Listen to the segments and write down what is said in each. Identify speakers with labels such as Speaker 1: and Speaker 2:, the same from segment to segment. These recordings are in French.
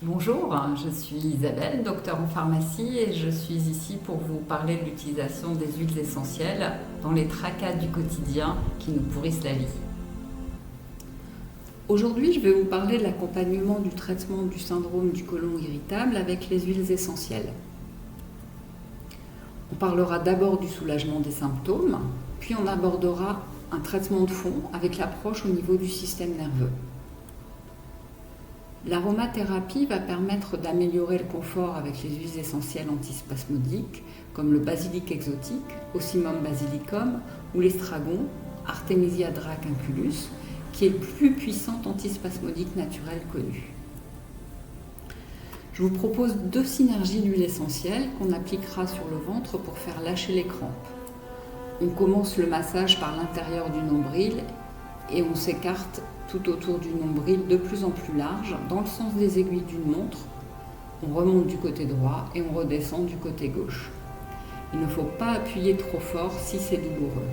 Speaker 1: Bonjour, je suis Isabelle, docteur en pharmacie et je suis ici pour vous parler de l'utilisation des huiles essentielles dans les tracas du quotidien qui nous pourrissent la vie. Aujourd'hui, je vais vous parler de l'accompagnement du traitement du syndrome du côlon irritable avec les huiles essentielles. On parlera d'abord du soulagement des symptômes, puis on abordera un traitement de fond avec l'approche au niveau du système nerveux. L'aromathérapie va permettre d'améliorer le confort avec les huiles essentielles antispasmodiques comme le basilic exotique, Ocimum basilicum ou l'estragon, Artemisia dracunculus, qui est le plus puissant antispasmodique naturel connu. Je vous propose 2 synergies d'huile essentielle qu'on appliquera sur le ventre pour faire lâcher les crampes. On commence le massage par l'intérieur du nombril et on s'écarte tout autour du nombril de plus en plus large dans le sens des aiguilles d'une montre. On remonte du côté droit et on redescend du côté gauche. Il ne faut pas appuyer trop fort si c'est douloureux.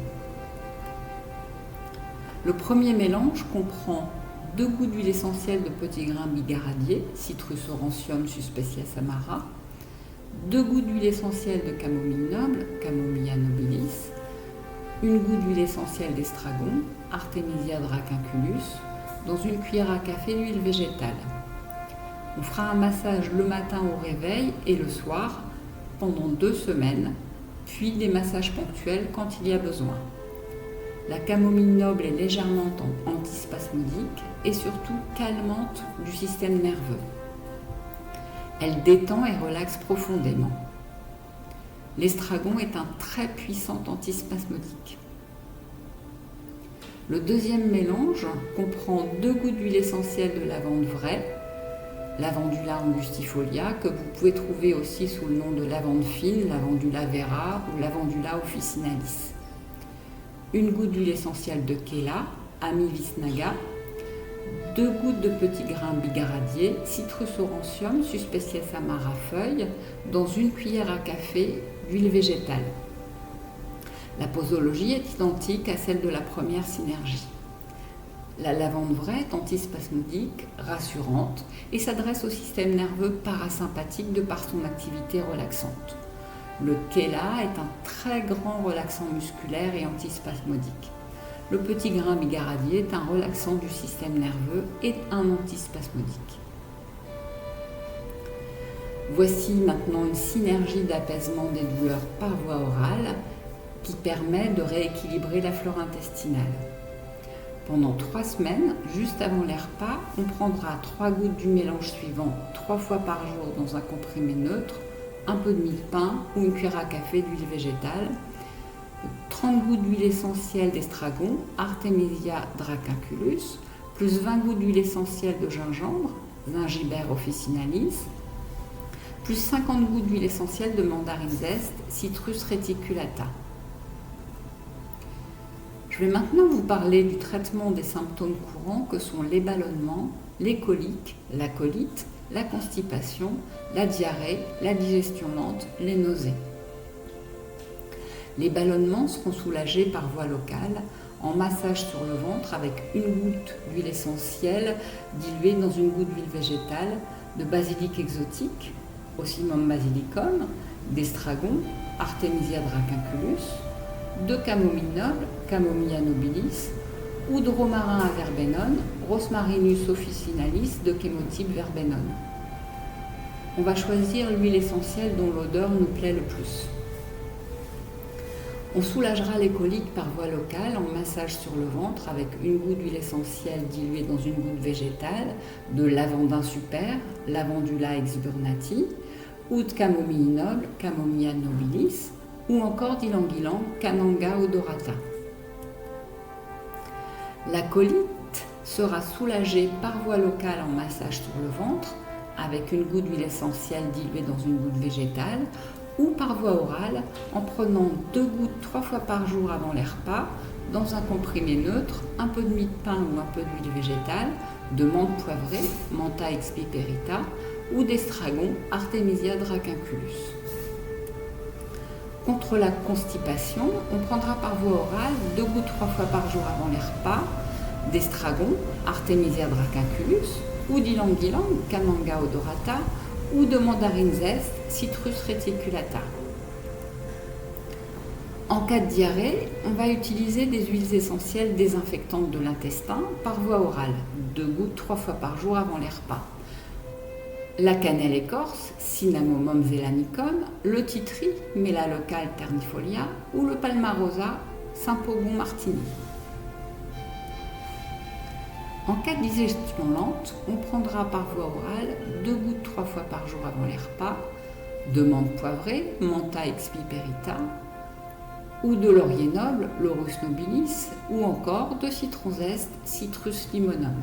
Speaker 1: Le premier mélange comprend 2 gouttes d'huile essentielle de petits grains bigaradier, Citrus aurantium suspecias amara, 2 gouttes d'huile essentielle de camomille noble, Camomilla nobilis, 1 goutte d'huile essentielle d'estragon, Artemisia dracunculus, dans une cuillère à café d'huile végétale. On fera un massage le matin au réveil et le soir pendant 2 semaines, puis des massages ponctuels quand il y a besoin. La camomille noble est légèrement antispasmodique et surtout calmante du système nerveux. Elle détend et relaxe profondément. L'estragon est un très puissant antispasmodique. Le deuxième mélange comprend 2 gouttes d'huile essentielle de lavande vraie, Lavandula angustifolia, que vous pouvez trouver aussi sous le nom de lavande fine, Lavandula vera ou Lavandula officinalis. 1 goutte d'huile essentielle de Kela, Amylis naga, 2 gouttes de petits grains bigaradier, Citrus aurantium suspecias amara feuille, dans une cuillère à café d'huile végétale. La posologie est identique à celle de la première synergie. La lavande vraie est antispasmodique, rassurante et s'adresse au système nerveux parasympathique de par son activité relaxante. Le Kela est un très grand relaxant musculaire et antispasmodique. Le petit grain bigaradier est un relaxant du système nerveux et un antispasmodique. Voici maintenant une synergie d'apaisement des douleurs par voie orale qui permet de rééquilibrer la flore intestinale. Pendant 3 semaines, juste avant les repas, on prendra 3 gouttes du mélange suivant 3 fois par jour dans un comprimé neutre, un peu de mie de pain ou une cuillère à café d'huile végétale, 30 gouttes d'huile essentielle d'estragon, Artemisia dracunculus, plus 20 gouttes d'huile essentielle de gingembre, Zingiber officinalis, plus 50 gouttes d'huile essentielle de mandarine zeste, Citrus reticulata. Je vais maintenant vous parler du traitement des symptômes courants que sont les ballonnements, les coliques, la colite, la constipation, la diarrhée, la digestion lente, les nausées. Les ballonnements seront soulagés par voie locale en massage sur le ventre avec 1 goutte d'huile essentielle diluée dans 1 goutte d'huile végétale de basilic exotique, Ocimum basilicum, d'estragon, Artemisia dracunculus, de camomille noble, Camomilla nobilis, ou de romarin à verbenone, Rosmarinus officinalis de chémotype verbenone. On va choisir l'huile essentielle dont l'odeur nous plaît le plus. On soulagera les coliques par voie locale en massage sur le ventre avec 1 goutte d'huile essentielle diluée dans 1 goutte végétale de lavandin super, Lavandula exubernati, ou de camomille noble, Camomilla nobilis, ou encore d'ylang-ylang, Cananga odorata. La colite sera soulagée par voie locale en massage sur le ventre avec 1 goutte d'huile essentielle diluée dans 1 goutte végétale ou par voie orale en prenant 2 gouttes 3 fois par jour avant les repas dans un comprimé neutre, un peu de mie de pain ou un peu d'huile végétale, de menthe poivrée, Mentha expiperita, ou d'estragon, Artemisia dracunculus. Contre la constipation, on prendra par voie orale 2 gouttes 3 fois par jour avant les repas, d'estragon, Artemisia dracunculus, ou d'ylang-ylang, Camanga odorata, ou de mandarine zeste, Citrus reticulata. En cas de diarrhée, on va utiliser des huiles essentielles désinfectantes de l'intestin par voie orale, 2 gouttes 3 fois par jour avant les repas. La cannelle écorce, Cinnamomum zelanicum, le titri, Melaleuca alternifolia ou le palmarosa, Saint-Pogon martini. En cas de digestion lente, on prendra par voie orale 2 gouttes 3 fois par jour avant les repas, de menthe poivrée, Mentha expiperita, ou de laurier noble, Laurus nobilis, ou encore de citron zeste, Citrus limonum.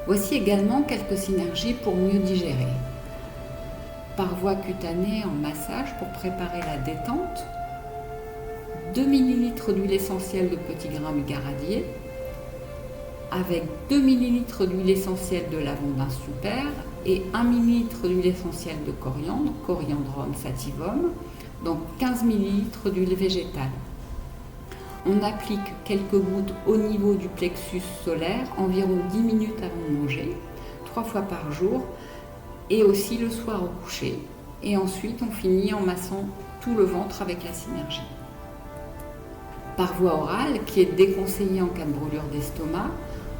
Speaker 1: Voici également quelques synergies pour mieux digérer. Par voie cutanée en massage pour préparer la détente, 2 ml d'huile essentielle de petits grains bigaradier, avec 2 ml d'huile essentielle de lavandin super et 1 ml d'huile essentielle de coriandre, Coriandrum sativum, donc 15 ml d'huile végétale. On applique quelques gouttes au niveau du plexus solaire, environ 10 minutes avant de manger, 3 fois par jour, et aussi le soir au coucher. Et ensuite, on finit en massant tout le ventre avec la synergie. Par voie orale, qui est déconseillée en cas de brûlure d'estomac,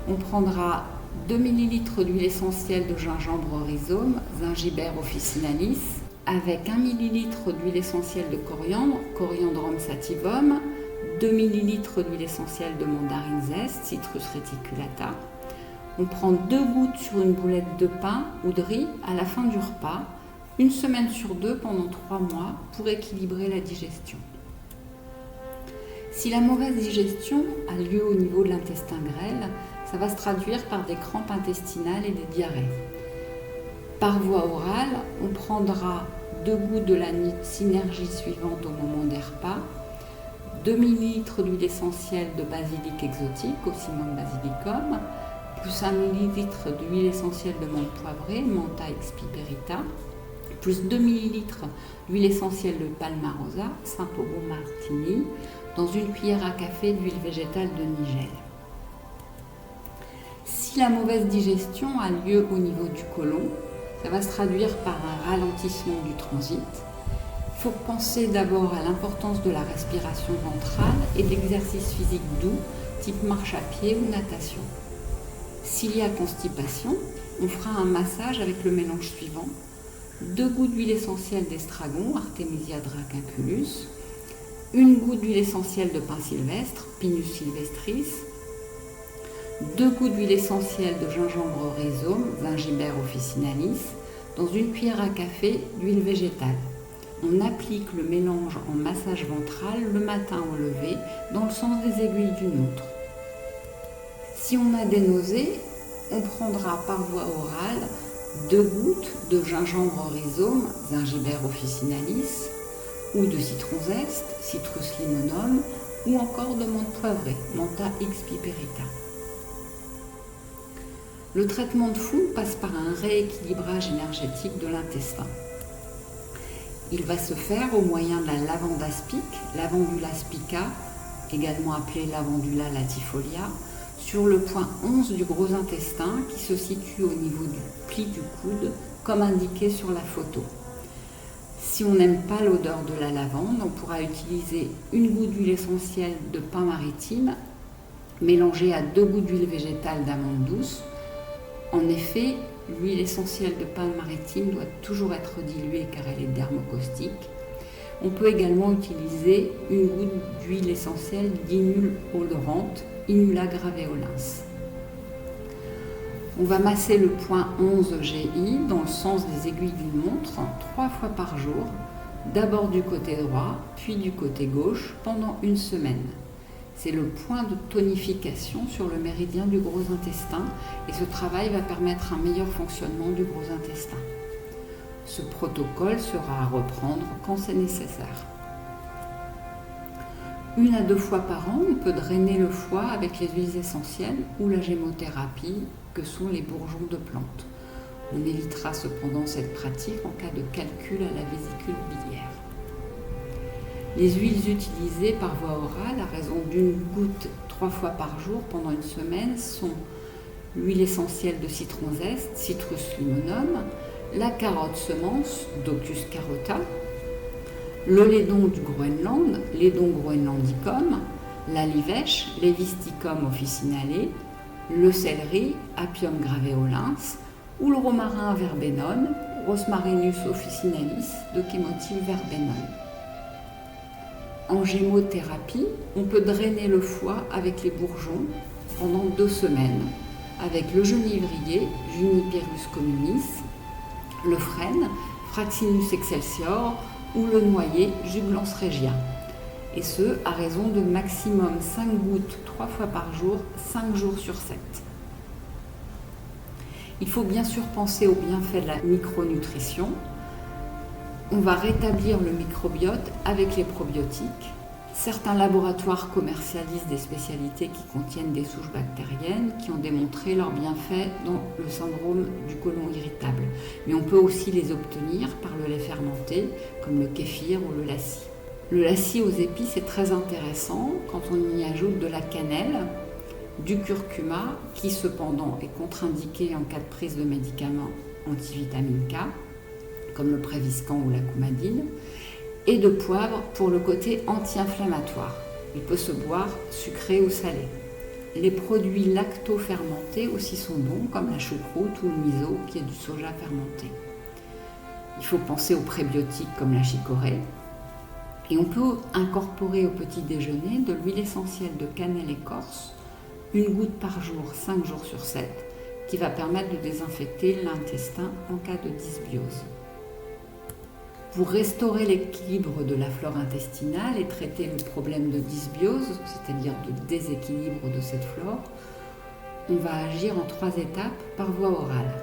Speaker 1: on prendra 2 ml d'huile essentielle de gingembre rhizome, Zingiber officinalis, avec 1 ml d'huile essentielle de coriandre, Coriandrum sativum, 2 ml d'huile essentielle de mandarine zeste, Citrus reticulata. On prend 2 gouttes sur une boulette de pain ou de riz à la fin du repas, une semaine sur 2 pendant 3 mois pour équilibrer la digestion. Si la mauvaise digestion a lieu au niveau de l'intestin grêle, ça va se traduire par des crampes intestinales et des diarrhées. Par voie orale, on prendra 2 gouttes de la synergie suivante au moment des repas, 2 ml d'huile essentielle de basilic exotique, Ocimum basilicum, plus 1 ml d'huile essentielle de menthe poivrée, Mentha expiperita, plus 2 ml d'huile essentielle de palmarosa, Saint-Pogon martini, dans une cuillère à café d'huile végétale de nigel. Si la mauvaise digestion a lieu au niveau du côlon, ça va se traduire par un ralentissement du transit. Il faut penser d'abord à l'importance de la respiration ventrale et de l'exercice physique doux, type marche à pied ou natation. S'il y a constipation, on fera un massage avec le mélange suivant: 2 gouttes d'huile essentielle d'estragon, Artemisia dracunculus, 1 goutte d'huile essentielle de pin sylvestre, Pinus sylvestris, 2 gouttes d'huile essentielle de gingembre rhizome, Zingiber officinalis, dans une cuillère à café d'huile végétale. On applique le mélange en massage ventral le matin au lever, dans le sens des aiguilles d'une montre. Si on a des nausées, on prendra par voie orale 2 gouttes de gingembre rhizome, Zingiber officinalis, ou de citron zeste, Citrus limonum, ou encore de menthe poivrée, Mentha expiperita. Le traitement de foie passe par un rééquilibrage énergétique de l'intestin. Il va se faire au moyen de la lavande aspic, Lavandula spica, également appelée Lavandula latifolia, sur le point 11 du gros intestin qui se situe au niveau du pli du coude, comme indiqué sur la photo. Si on n'aime pas l'odeur de la lavande, on pourra utiliser 1 goutte d'huile essentielle de pin maritime mélangée à 2 gouttes d'huile végétale d'amande douce. En effet, l'huile essentielle de pin maritime doit toujours être diluée car elle est dermocaustique. On peut également utiliser 1 goutte d'huile essentielle d'inul odorante, Inula graveolens. On va masser le point 11 GI dans le sens des aiguilles d'une montre 3 fois par jour, d'abord du côté droit, puis du côté gauche pendant 1 semaine. C'est le point de tonification sur le méridien du gros intestin et ce travail va permettre un meilleur fonctionnement du gros intestin. Ce protocole sera à reprendre quand c'est nécessaire. 1 à 2 fois par an, on peut drainer le foie avec les huiles essentielles ou la gémothérapie que sont les bourgeons de plantes. On évitera cependant cette pratique en cas de calcul à la vésicule biliaire. Les huiles utilisées par voie orale à raison d'1 goutte 3 fois par jour pendant 1 semaine sont l'huile essentielle de citron zeste, Citrus limonum, la carotte semence, Docus carota, le laidon du Groenland, Laidon groenlandicum, la livèche, Levisticum officinale, le céleri, Apium graveolens, ou le romarin verbenone, Rosmarinus officinalis, de Chémotype verbenone. En gémothérapie, on peut drainer le foie avec les bourgeons pendant 2 semaines, avec le genivrier, Juniperus communis, le frêne, Fraxinus excelsior, ou le noyer, Juglans regia. Et ce, à raison de maximum 5 gouttes 3 fois par jour, 5 jours sur 7. Il faut bien sûr penser aux bienfaits de la micronutrition. On va rétablir le microbiote avec les probiotiques. Certains laboratoires commercialisent des spécialités qui contiennent des souches bactériennes qui ont démontré leurs bienfaits dans le syndrome du côlon irritable. Mais on peut aussi les obtenir par le lait fermenté, comme le kéfir ou le lassi. Le lassi aux épices est très intéressant quand on y ajoute de la cannelle, du curcuma, qui cependant est contre-indiqué en cas de prise de médicaments antivitamine K, comme le Préviscan ou la coumadine, et de poivre pour le côté anti-inflammatoire. Il peut se boire sucré ou salé. Les produits lacto-fermentés aussi sont bons, comme la choucroute ou le miso, qui est du soja fermenté. Il faut penser aux prébiotiques comme la chicorée. Et on peut incorporer au petit déjeuner de l'huile essentielle de cannelle écorce, 1 goutte par jour, 5 jours sur 7, qui va permettre de désinfecter l'intestin en cas de dysbiose. Pour restaurer l'équilibre de la flore intestinale et traiter le problème de dysbiose, c'est-à-dire de déséquilibre de cette flore, on va agir en 3 étapes par voie orale.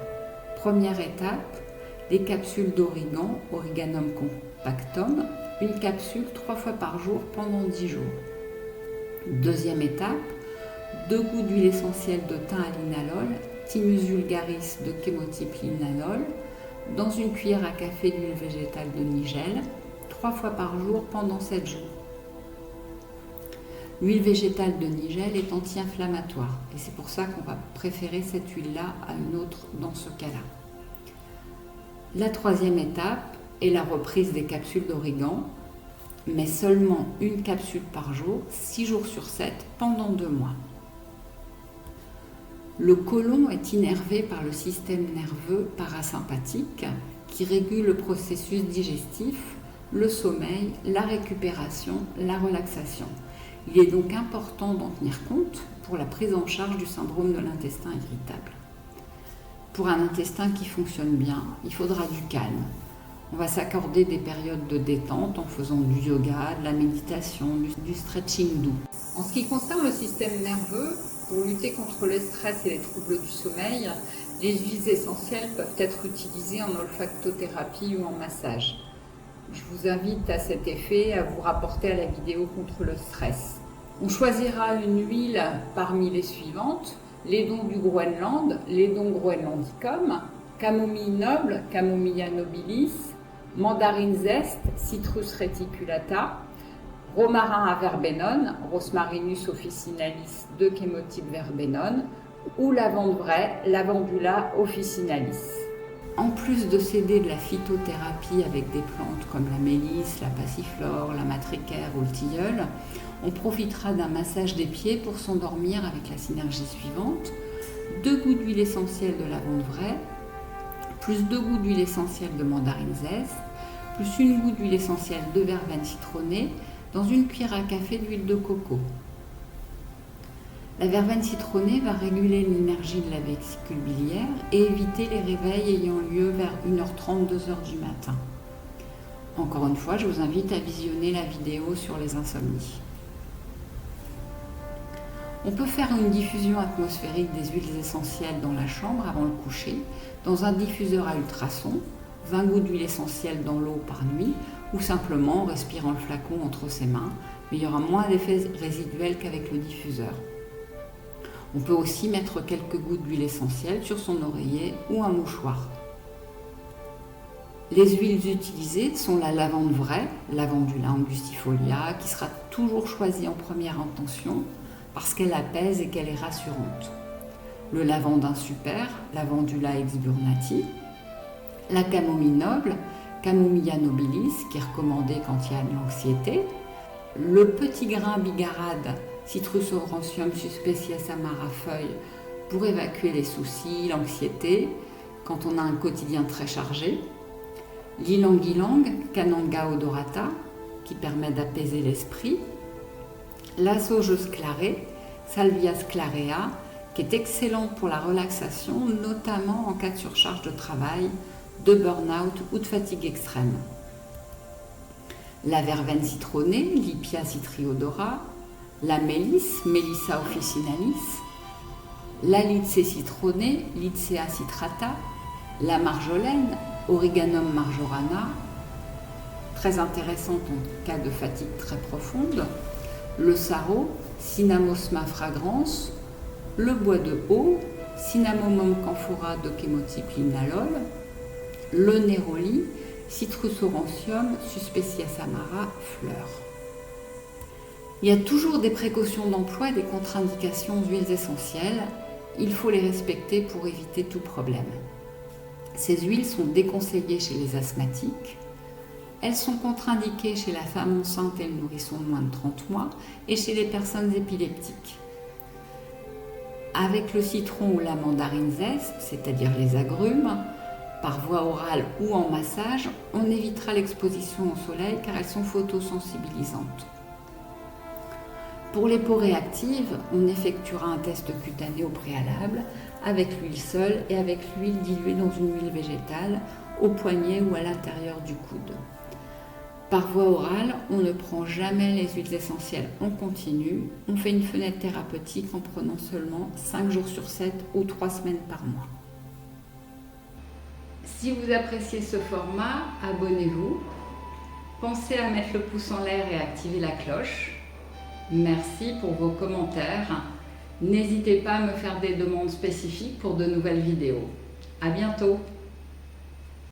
Speaker 1: Première étape, les capsules d'origan, Origanum compactum, 1 capsule 3 fois par jour pendant 10 jours. Deuxième étape, 2 gouttes d'huile essentielle de thym à linalol, Thymus vulgaris de Chémotype linalol, dans 1 cuillère à café d'huile végétale de nigel, 3 fois par jour pendant 7 jours. L'huile végétale de nigel est anti-inflammatoire et c'est pour ça qu'on va préférer cette huile-là à une autre dans ce cas-là. La troisième étape est la reprise des capsules d'origan, mais seulement 1 capsule par jour, 6 jours sur 7 pendant 2 mois. Le côlon est innervé par le système nerveux parasympathique qui régule le processus digestif, le sommeil, la récupération, la relaxation. Il est donc important d'en tenir compte pour la prise en charge du syndrome de l'intestin irritable. Pour un intestin qui fonctionne bien, il faudra du calme. On va s'accorder des périodes de détente en faisant du yoga, de la méditation, du stretching doux. En ce qui concerne le système nerveux, pour lutter contre le stress et les troubles du sommeil, les huiles essentielles peuvent être utilisées en olfactothérapie ou en massage. Je vous invite à cet effet à vous rapporter à la vidéo contre le stress. On choisira une huile parmi les suivantes: laidon du Groenland, Laidon groenlandicum, camomille noble, Camomilla nobilis, mandarine zeste, Citrus reticulata, romarin à verbenone, Rosmarinus officinalis de Chémotype verbenone, ou lavande vraie, Lavandula officinalis. En plus de s'aider de la phytothérapie avec des plantes comme la mélisse, la passiflore, la matricaire ou le tilleul, on profitera d'un massage des pieds pour s'endormir avec la synergie suivante: 2 gouttes d'huile essentielle de lavande vraie, plus 2 gouttes d'huile essentielle de mandarine zeste, plus 1 goutte d'huile essentielle de verveine citronnée, dans 1 cuillère à café d'huile de coco. La verveine citronnée va réguler l'énergie de la vésicule biliaire et éviter les réveils ayant lieu vers 1h30, 2h du matin. Encore une fois, je vous invite à visionner la vidéo sur les insomnies. On peut faire une diffusion atmosphérique des huiles essentielles dans la chambre avant le coucher, dans un diffuseur à ultrasons, 20 gouttes d'huile essentielle dans l'eau par nuit, ou simplement en respirant le flacon entre ses mains, mais il y aura moins d'effets résiduels qu'avec le diffuseur. On peut aussi mettre quelques gouttes d'huile essentielle sur son oreiller ou un mouchoir. Les huiles utilisées sont la lavande vraie, Lavandula angustifolia, qui sera toujours choisie en première intention parce qu'elle apaise et qu'elle est rassurante. le lavandin super, Lavandula exburnati, la camomille noble, Camomilla nobilis, qui est recommandée quand il y a de l'anxiété, le petit grain bigarade, Citrus aurantium suspecias amara feuille, pour évacuer les soucis, l'anxiété, quand on a un quotidien très chargé, l'ilang-ilang, Cananga odorata, qui permet d'apaiser l'esprit, la sauge sclarée, Salvia sclarea, qui est excellente pour la relaxation, notamment en cas de surcharge de travail, de burn-out ou de fatigue extrême. La verveine citronnée, Lipia citriodora, la mélisse, Melissa officinalis, la lycée citronnée, Lycea citrata, la marjolaine, Origanum marjorana, très intéressante en cas de fatigue très profonde, le sarro, Cinnamosma fragrans, le bois de haut, Cinnamomum camphora docémotiplinalol, le néroli, Citrus aurantium suspecias amara fleur. Il y a toujours des précautions d'emploi et des contre-indications aux huiles essentielles. Il faut les respecter pour éviter tout problème. Ces huiles sont déconseillées chez les asthmatiques. Elles sont contre-indiquées chez la femme enceinte et le nourrisson de moins de 30 mois et chez les personnes épileptiques. Avec le citron ou la mandarine zeste, c'est-à-dire les agrumes, par voie orale ou en massage, on évitera l'exposition au soleil car elles sont photosensibilisantes. Pour les peaux réactives, on effectuera un test cutané au préalable avec l'huile seule et avec l'huile diluée dans une huile végétale au poignet ou à l'intérieur du coude. Par voie orale, on ne prend jamais les huiles essentielles en continu. On fait une fenêtre thérapeutique en prenant seulement 5 jours sur 7 ou 3 semaines par mois. Si vous appréciez ce format, abonnez-vous. Pensez à mettre le pouce en l'air et activer la cloche. Merci pour vos commentaires. N'hésitez pas à me faire des demandes spécifiques pour de nouvelles vidéos. À bientôt!